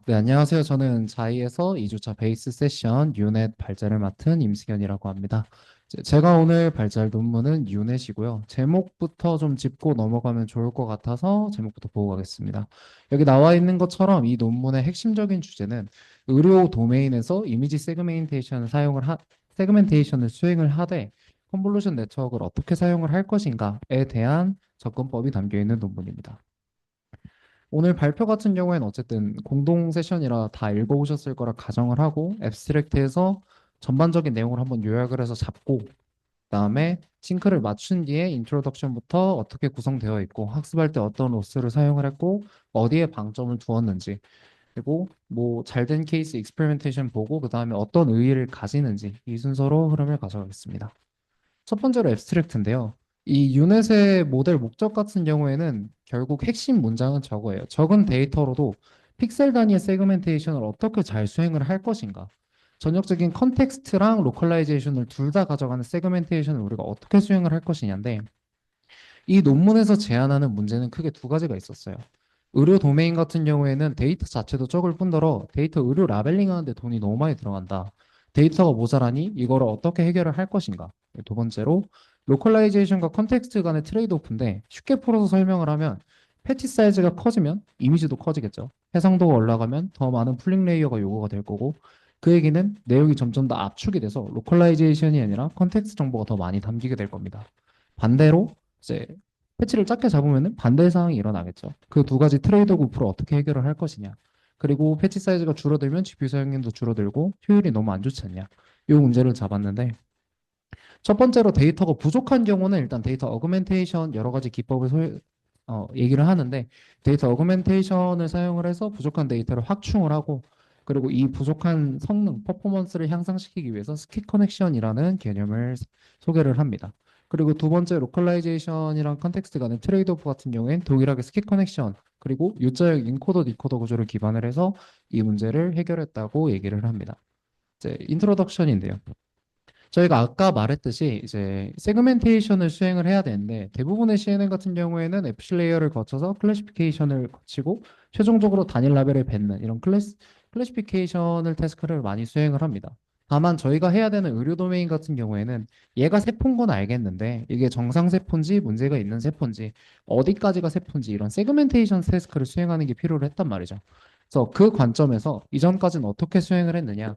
네, 안녕하세요. 저는 자이에서 2주차 베이스 세션 유넷 발제를 맡은 임승현이라고 합니다. 제가 오늘 발제할 논문은 유넷이고요. 제목부터 좀 짚고 넘어가면 좋을 것 같아서 제목부터 보고 가겠습니다. 여기 나와 있는 것처럼 이 논문의 핵심적인 주제는 의료 도메인에서 이미지 세그멘테이션을 수행을 하되 컨볼루션 네트워크를 어떻게 사용을 할 것인가에 대한 접근법이 담겨 있는 논문입니다. 오늘 발표 같은 경우에는 어쨌든 공동 세션이라 다 읽어보셨을 거라 가정을 하고 앱스트랙트에서 전반적인 내용을 한번 요약을 해서 잡고 그다음에 싱크를 맞춘 뒤에 인트로덕션부터 어떻게 구성되어 있고 학습할 때 어떤 로스를 사용을 했고 어디에 방점을 두었는지 그리고 뭐 잘된 케이스 익스페리멘테이션 보고 그다음에 어떤 의의를 가지는지 이 순서로 흐름을 가져가겠습니다. 첫 번째로 앱스트랙트인데요. 이 유넷의 모델 목적 같은 경우에는 결국 핵심 문장은 저거예요. 적은 데이터로도 픽셀 단위의 세그멘테이션을 어떻게 잘 수행을 할 것인가. 전역적인 컨텍스트랑 로컬라이제이션을 둘 다 가져가는 세그멘테이션을 우리가 어떻게 수행을 할 것이냐인데 이 논문에서 제안하는 문제는 크게 두 가지가 있었어요. 의료 도메인 같은 경우에는 데이터 자체도 적을 뿐더러 데이터 의료 라벨링 하는데 돈이 너무 많이 들어간다. 데이터가 모자라니 이거를 어떻게 해결을 할 것인가. 두 번째로 로컬라이제이션과 컨텍스트 간의 트레이드오프인데 쉽게 풀어서 설명을 하면 패치 사이즈가 커지면 이미지도 커지겠죠. 해상도가 올라가면 더 많은 풀링 레이어가 요구가 될 거고 그 얘기는 내용이 점점 더 압축이 돼서 로컬라이제이션이 아니라 컨텍스트 정보가 더 많이 담기게 될 겁니다. 반대로 이제 패치를 작게 잡으면 반대 상황이 일어나겠죠. 그 두 가지 트레이드 오프를 어떻게 해결을 할 것이냐. 그리고 패치 사이즈가 줄어들면 GPU 사용량도 줄어들고 효율이 너무 안 좋지 않냐. 이 문제를 잡았는데 첫 번째로 데이터가 부족한 경우는 일단 데이터 어그멘테이션 여러 가지 기법을 얘기를 하는데 데이터 어그멘테이션을 사용을 해서 부족한 데이터를 확충을 하고 그리고 이 부족한 성능, 퍼포먼스를 향상시키기 위해서 스킵 커넥션이라는 개념을 소개를 합니다. 그리고 두 번째 로컬라이제이션이랑 컨텍스트 간의 트레이드오프 같은 경우엔 동일하게 스킵 커넥션 그리고 U자형 인코더 디코더 구조를 기반을 해서 이 문제를 해결했다고 얘기를 합니다. 이제 인트로덕션인데요. 저희가 아까 말했듯이 이제 세그멘테이션을 수행을 해야 되는데 대부분의 CNN 같은 경우에는 FC 레이어를 거쳐서 클래시피케이션을 거치고 최종적으로 단일 라벨을 뱉는 이런 클래시피케이션을 태스크를 많이 수행을 합니다. 다만 저희가 해야 되는 의료 도메인 같은 경우에는 얘가 세포인 건 알겠는데 이게 정상 세포인지 문제가 있는 세포인지 어디까지가 세포인지 이런 세그멘테이션 태스크를 수행하는 게 필요로 했단 말이죠. 그래서 그 관점에서 이전까지는 어떻게 수행을 했느냐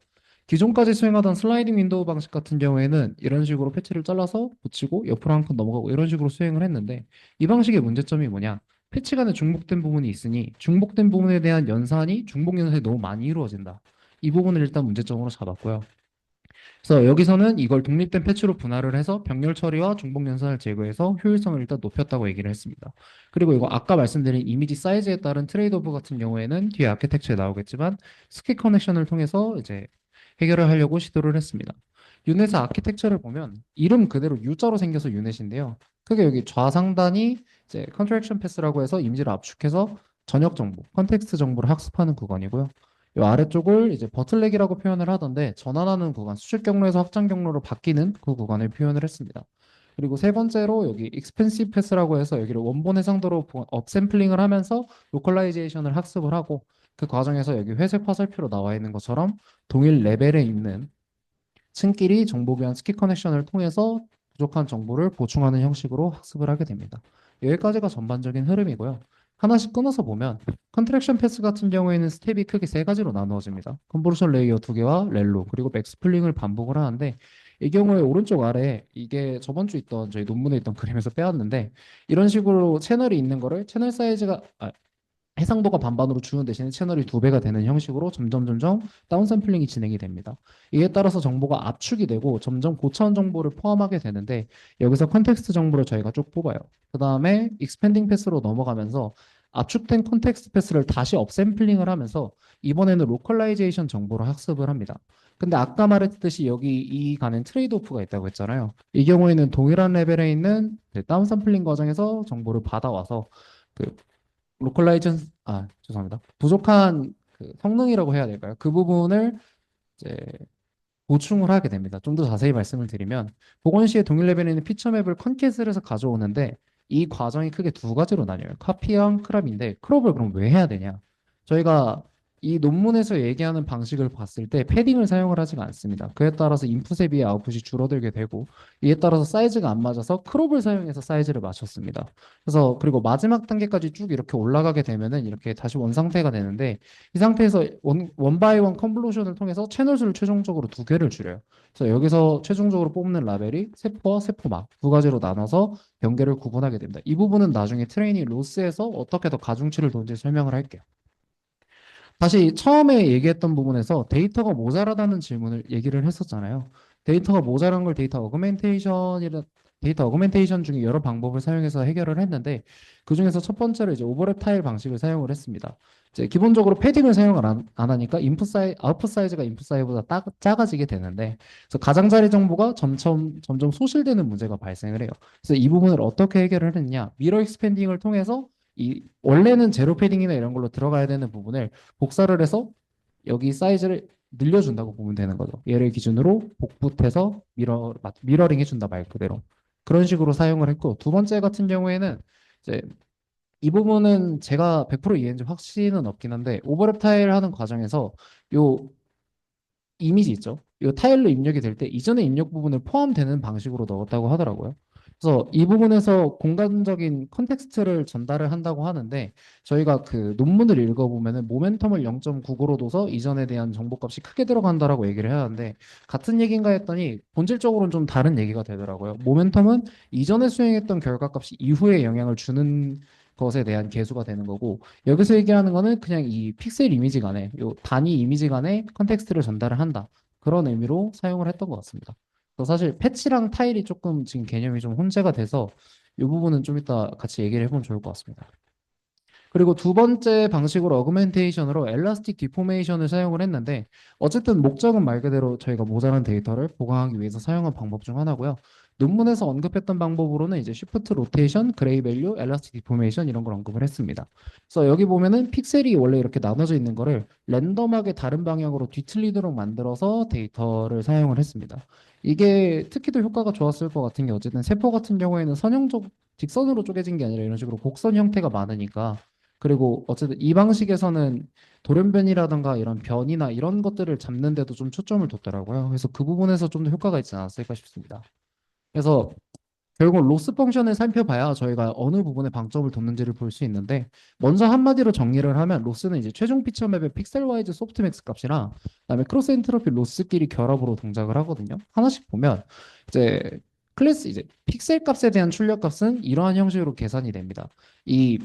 기존까지 수행하던 슬라이딩 윈도우 방식 같은 경우에는 이런 식으로 패치를 잘라서 붙이고 옆으로 한 칸 넘어가고 이런 식으로 수행을 했는데 이 방식의 문제점이 뭐냐? 패치 간에 중복된 부분이 있으니 중복된 부분에 대한 연산이 중복 연산이 너무 많이 이루어진다. 이 부분을 일단 문제점으로 잡았고요. 그래서 여기서는 이걸 독립된 패치로 분할을 해서 병렬 처리와 중복 연산을 제거해서 효율성을 일단 높였다고 얘기를 했습니다. 그리고 이거 아까 말씀드린 이미지 사이즈에 따른 트레이드오프 같은 경우에는 뒤에 아키텍처에 나오겠지만 스키 커넥션을 통해서 이제 해결을 하려고 시도를 했습니다. 유넷의 아키텍처를 보면 이름 그대로 U자로 생겨서 유넷인데요. 크게 여기 좌상단이 이제 컨트랙션 패스라고 해서 이미지를 압축해서 전역 정보, 컨텍스트 정보를 학습하는 구간이고요. 이 아래쪽을 이제 버틀렉이라고 표현을 하던데 전환하는 구간, 수직 경로에서 확장 경로로 바뀌는 그 구간을 표현을 했습니다. 그리고 세 번째로 여기 익스펜시브 패스라고 해서 여기를 원본 해상도로 업샘플링을 하면서 로컬라이제이션을 학습을 하고 그 과정에서 여기 회색 화살표로 나와 있는 것처럼 동일 레벨에 있는 층끼리 정보 교환 스키 커넥션을 통해서 부족한 정보를 보충하는 형식으로 학습을 하게 됩니다. 여기까지가 전반적인 흐름이고요. 하나씩 끊어서 보면 컨트랙션 패스 같은 경우에는 스텝이 크게 세 가지로 나누어집니다. 컨보루션 레이어 두 개와 렐로 그리고 백스플링을 반복을 하는데 이 경우에 오른쪽 아래 이게 저번 주 있던 저희 논문에 있던 그림에서 빼왔는데 이런 식으로 채널이 있는 거를 채널 사이즈가 해상도가 반반으로 주는 대신에 채널이 두 배가 되는 형식으로 점점 다운샘플링이 진행이 됩니다. 이에 따라서 정보가 압축이 되고 점점 고차원 정보를 포함하게 되는데 여기서 컨텍스트 정보를 저희가 쭉 뽑아요. 그 다음에 익스펜딩 패스로 넘어가면서 압축된 컨텍스트 패스를 다시 업샘플링을 하면서 이번에는 로컬라이제이션 정보를 학습을 합니다. 근데 아까 말했듯이 여기 이 간엔 트레이드오프가 있다고 했잖아요. 이 경우에는 동일한 레벨에 있는 다운샘플링 과정에서 정보를 받아와서 그 죄송합니다. 부족한 그 성능이라고 해야 될까요? 그 부분을 이제 보충을 하게 됩니다. 좀 더 자세히 말씀을 드리면 보건시의 동일 레벨에 있는 피처 맵을 컨캣을 해서 가져오는데 이 과정이 크게 두 가지로 나뉘어요. 카피랑 크롭인데 크롭을 그럼 왜 해야 되냐? 저희가 이 논문에서 얘기하는 방식을 봤을 때 패딩을 사용을 하지가 않습니다. 그에 따라서 인풋에 비해 아웃풋이 줄어들게 되고 이에 따라서 사이즈가 안 맞아서 크롭을 사용해서 사이즈를 맞췄습니다. 그래서 그리고 마지막 단계까지 쭉 이렇게 올라가게 되면은 이렇게 다시 원 상태가 되는데 이 상태에서 원 바이 원 컨볼루션을 통해서 채널 수를 최종적으로 두 개를 줄여요. 그래서 여기서 최종적으로 뽑는 라벨이 세포와 세포막 두 가지로 나눠서 경계를 구분하게 됩니다. 이 부분은 나중에 트레이닝 로스에서 어떻게 더 가중치를 뒀는지 설명을 할게요. 다시 처음에 얘기했던 부분에서 데이터가 모자라다는 질문을 얘기를 했었잖아요. 데이터가 모자란 걸 데이터 어그멘테이션 중에 여러 방법을 사용해서 해결을 했는데 그중에서 첫 번째로 이제 오버랩 타일 방식을 사용을 했습니다. 이제 기본적으로 패딩을 사용을 안 하니까 아웃풋 사이즈가 인풋 사이즈보다 작아지게 되는데 그래서 가장자리 정보가 점점 소실되는 문제가 발생을 해요. 그래서 이 부분을 어떻게 해결을 했냐? 미러 익스펜딩을 통해서 이 원래는 제로 패딩이나 이런 걸로 들어가야 되는 부분을 복사를 해서 여기 사이즈를 늘려준다고 보면 되는 거죠. 얘를 기준으로 복붙해서 미러링 해준다 말 그대로. 그런 식으로 사용을 했고 두 번째 같은 경우에는 이제 이 부분은 제가 100% 이해했는지 확신은 없긴 한데 오버랩 타일 하는 과정에서 요 이미지 있죠. 이 타일로 입력이 될 때 이전의 입력 부분을 포함되는 방식으로 넣었다고 하더라고요. 그래서 이 부분에서 공간적인 컨텍스트를 전달을 한다고 하는데 저희가 그 논문을 읽어보면은 모멘텀을 0.99로 둬서 이전에 대한 정보값이 크게 들어간다라고 얘기를 해야 하는데 같은 얘기인가 했더니 본질적으로는 좀 다른 얘기가 되더라고요. 모멘텀은 이전에 수행했던 결과값이 이후에 영향을 주는 것에 대한 계수가 되는 거고 여기서 얘기하는 거는 그냥 이 픽셀 이미지 간에 요 단위 이미지 간에 컨텍스트를 전달을 한다. 그런 의미로 사용을 했던 것 같습니다. 그래서 사실 패치랑 타일이 조금 지금 개념이 좀 혼재가 돼서 이 부분은 좀 이따 같이 얘기를 해보면 좋을 것 같습니다. 그리고 두 번째 방식으로 어그멘테이션으로 엘라스틱 디포메이션을 사용을 했는데 어쨌든 목적은 말 그대로 저희가 모자란 데이터를 보강하기 위해서 사용한 방법 중 하나고요. 논문에서 언급했던 방법으로는 이제 쉬프트 로테이션, 그레이 밸류, 엘라스틱 디포메이션 이런 걸 언급을 했습니다. 그래서 여기 보면은 픽셀이 원래 이렇게 나눠져 있는 거를 랜덤하게 다른 방향으로 뒤틀리도록 만들어서 데이터를 사용을 했습니다. 이게 특히 더 효과가 좋았을 것 같은 게 어쨌든 세포 같은 경우에는 선형적 직선으로 쪼개진 게 아니라 이런 식으로 곡선 형태가 많으니까 그리고 어쨌든 이 방식에서는 돌연변이라든가 이런 변이나 이런 것들을 잡는 데도 좀 초점을 뒀더라고요. 그래서 그 부분에서 좀 더 효과가 있지 않았을까 싶습니다. 그래서 결국 로스 펑션을 살펴봐야 저희가 어느 부분에 방점을 뒀는지를 볼 수 있는데 먼저 한마디로 정리를 하면 로스는 이제 최종 피처 맵의 픽셀 와이즈 소프트맥스 값이랑 그다음에 크로스 엔트로피 로스끼리 결합으로 동작을 하거든요. 하나씩 보면 이제 클래스 이제 픽셀 값에 대한 출력 값은 이러한 형식으로 계산이 됩니다. 이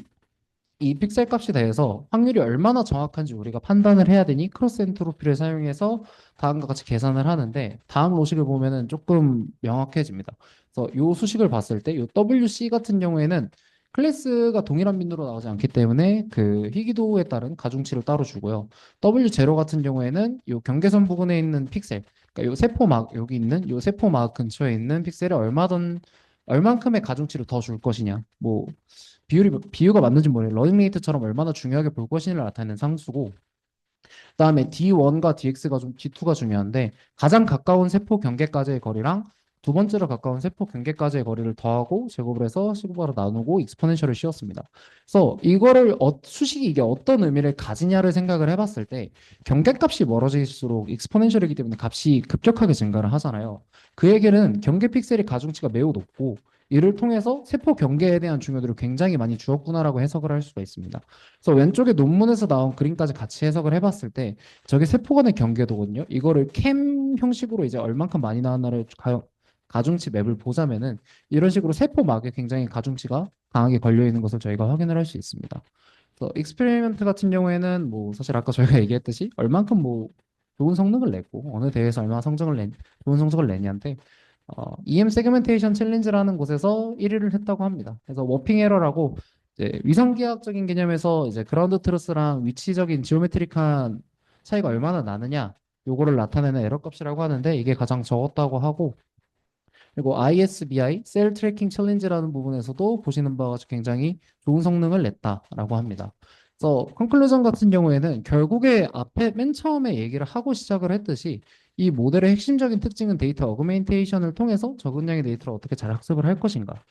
픽셀 값에 대해서 확률이 얼마나 정확한지 우리가 판단을 해야 되니 크로스 엔트로피를 사용해서 다음과 같이 계산을 하는데 다음 로식을 보면은 조금 명확해집니다. 그래서 이 수식을 봤을 때 이 WC 같은 경우에는 클래스가 동일한 빈도로 나오지 않기 때문에 그 희귀도에 따른 가중치를 따로 주고요. W0 같은 경우에는 이 경계선 부분에 있는 픽셀, 그러니까 이 세포막 여기 있는 이 세포막 근처에 있는 픽셀에 얼만큼의 가중치를 더 줄 것이냐. 뭐 비유가 맞는지 모르겠어요. 러닝 레이트처럼 얼마나 중요하게 볼 것인지를 나타내는 상수고, 그다음에 D1과 DX가 좀 D2가 중요한데 가장 가까운 세포 경계까지의 거리랑 두 번째로 가까운 세포 경계까지의 거리를 더하고 제곱을 해서 시그마로 나누고 익스포넨셜을 씌웠습니다. 그래서 이거를 수식이 이게 어떤 의미를 가지냐를 생각을 해봤을 때 경계값이 멀어질수록 익스포넨셜이기 때문에 값이 급격하게 증가를 하잖아요. 그 얘기는 경계 픽셀의 가중치가 매우 높고 이를 통해서 세포 경계에 대한 중요도를 굉장히 많이 주었구나라고 해석을 할 수가 있습니다. 그래서 왼쪽에 논문에서 나온 그림까지 같이 해석을 해봤을 때 저게 세포 간의 경계도거든요. 이거를 캠 형식으로 이제 얼만큼 많이 나왔나를 가중치 맵을 보자면은 이런 식으로 세포막에 굉장히 가중치가 강하게 걸려 있는 것을 저희가 확인을 할 수 있습니다. 그래서 익스페리먼트 같은 경우에는 뭐 사실 아까 저희가 얘기했듯이 얼만큼 뭐 좋은 성능을 냈고 어느 대회에서 얼마나 좋은 성적을 냈냐인데 EM 세그멘테이션 챌린지라는 곳에서 1위를 했다고 합니다. 그래서 워핑 에러라고 이제 위상기하학적인 개념에서 이제 그라운드 트루스랑 위치적인 지오메트릭한 차이가 얼마나 나느냐 요거를 나타내는 에러 값이라고 하는데 이게 가장 적었다고 하고 그리고 ISBI 셀 트래킹 챌린지라는 부분에서도 보시는 바와 같이 굉장히 좋은 성능을 냈다라고 합니다. 그래서 컨클루전 같은 경우에는 결국에 앞에 맨 처음에 얘기를 하고 시작을 했듯이 이 모델의 핵심적인 특징은 데이터 어그멘테이션을 통해서 적은 양의 데이터를 어떻게 잘 학습을 할 것인가.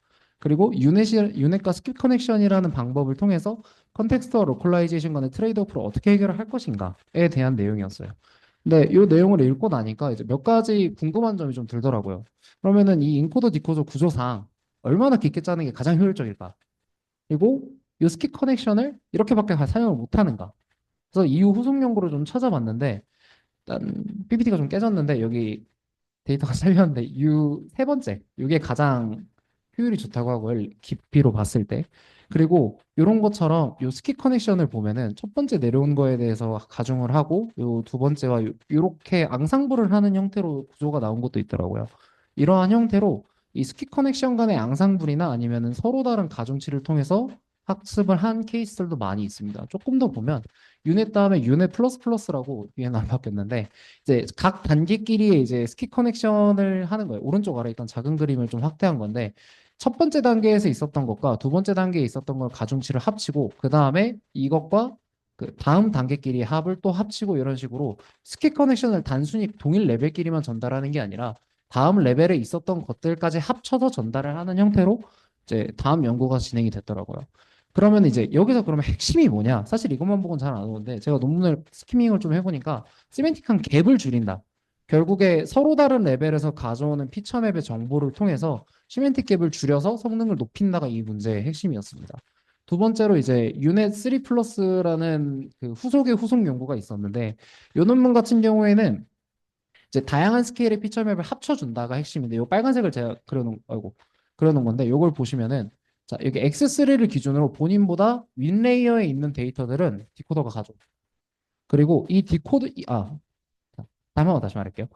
그리고 유넷과 스킵 커넥션이라는 방법을 통해서 컨텍스트와 로컬라이제이션 간의 트레이드오프를 어떻게 해결을 할 것인가에 대한 내용이었어요. 근데 이 내용을 읽고 나니까 이제 몇 가지 궁금한 점이 좀 들더라고요. 그러면은 이 인코더 디코더 구조상 얼마나 깊게 짜는 게 가장 효율적일까? 그리고 이 스킵 커넥션을 이렇게밖에 사용을 못 하는가? 그래서 이후 후속 연구를 좀 찾아봤는데 일단 PPT가 좀 깨졌는데 여기 데이터가 잘렸는데 유 세 번째 이게 가장 효율이 좋다고 하고요. 깊이로 봤을 때. 그리고 이런 것처럼 요 스킵 커넥션을 보면은 첫 번째 내려온 거에 대해서 가중을 하고 요 두 번째와 요렇게 앙상블을 하는 형태로 구조가 나온 것도 있더라고요. 이러한 형태로 이 스킵 커넥션 간의 앙상블이나 아니면은 서로 다른 가중치를 통해서 학습을 한 케이스들도 많이 있습니다. 조금 더 보면 유닛 다음에 유닛 플러스 플러스라고 위에는 안 바뀌었는데 이제 각 단계끼리 이제 스킵 커넥션을 하는 거예요. 오른쪽 아래 있던 작은 그림을 좀 확대한 건데 첫 번째 단계에서 있었던 것과 두 번째 단계에 있었던 걸 가중치를 합치고 그 다음에 이것과 그 다음 단계끼리 합을 또 합치고 이런 식으로 스킵 커넥션을 단순히 동일 레벨끼리만 전달하는 게 아니라 다음 레벨에 있었던 것들까지 합쳐서 전달을 하는 형태로 이제 다음 연구가 진행이 됐더라고요. 그러면 이제 여기서 그러면 핵심이 뭐냐? 사실 이것만 보고는 잘 안 오는데 제가 논문을 스키밍을 좀 해보니까 시멘틱한 갭을 줄인다. 결국에 서로 다른 레벨에서 가져오는 피처맵의 정보를 통해서 시멘틱 갭을 줄여서 성능을 높인다가 이 문제의 핵심이었습니다. 두 번째로 이제 유넷 3 플러스라는 그 후속의 후속 연구가 있었는데 이 논문 같은 경우에는 이제 다양한 스케일의 피처맵을 합쳐준다가 핵심인데 이 빨간색을 제가 그려놓은 건데 이걸 보시면은 자 여기 X3를 기준으로 본인보다 윗레이어에 있는 데이터들은 디코더가 가져. 그리고 이 디코더 다시 말할게요.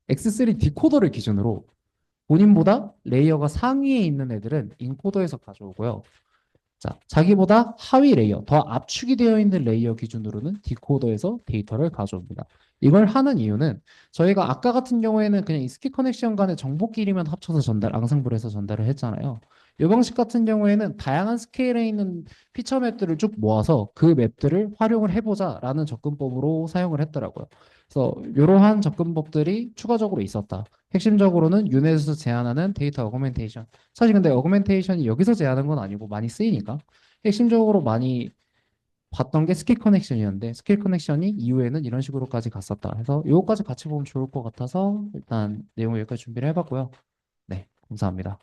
X3 디코더를 기준으로 본인보다 레이어가 상위에 있는 애들은 인코더에서 가져오고요. 자, 자기보다 하위 레이어, 더 압축이 되어 있는 레이어 기준으로는 디코더에서 데이터를 가져옵니다. 이걸 하는 이유는 저희가 아까 같은 경우에는 그냥 이 스킵 커넥션 간의 정보끼리만 합쳐서 앙상블해서 전달을 했잖아요. 이 방식 같은 경우에는 다양한 스케일에 있는 피처 맵들을 쭉 모아서 그 맵들을 활용을 해보자라는 접근법으로 사용을 했더라고요. 그래서 이러한 접근법들이 추가적으로 있었다. 핵심적으로는 유넷에서 제안하는 데이터 어그멘테이션. 사실 근데 어그멘테이션이 여기서 제안한 건 아니고 많이 쓰이니까 핵심적으로 많이 봤던 게 스킬 커넥션이었는데 스킬 커넥션이 이후에는 이런 식으로까지 갔었다. 그래서 요거까지 같이 보면 좋을 것 같아서 일단 내용을 여기까지 준비를 해봤고요. 네, 감사합니다.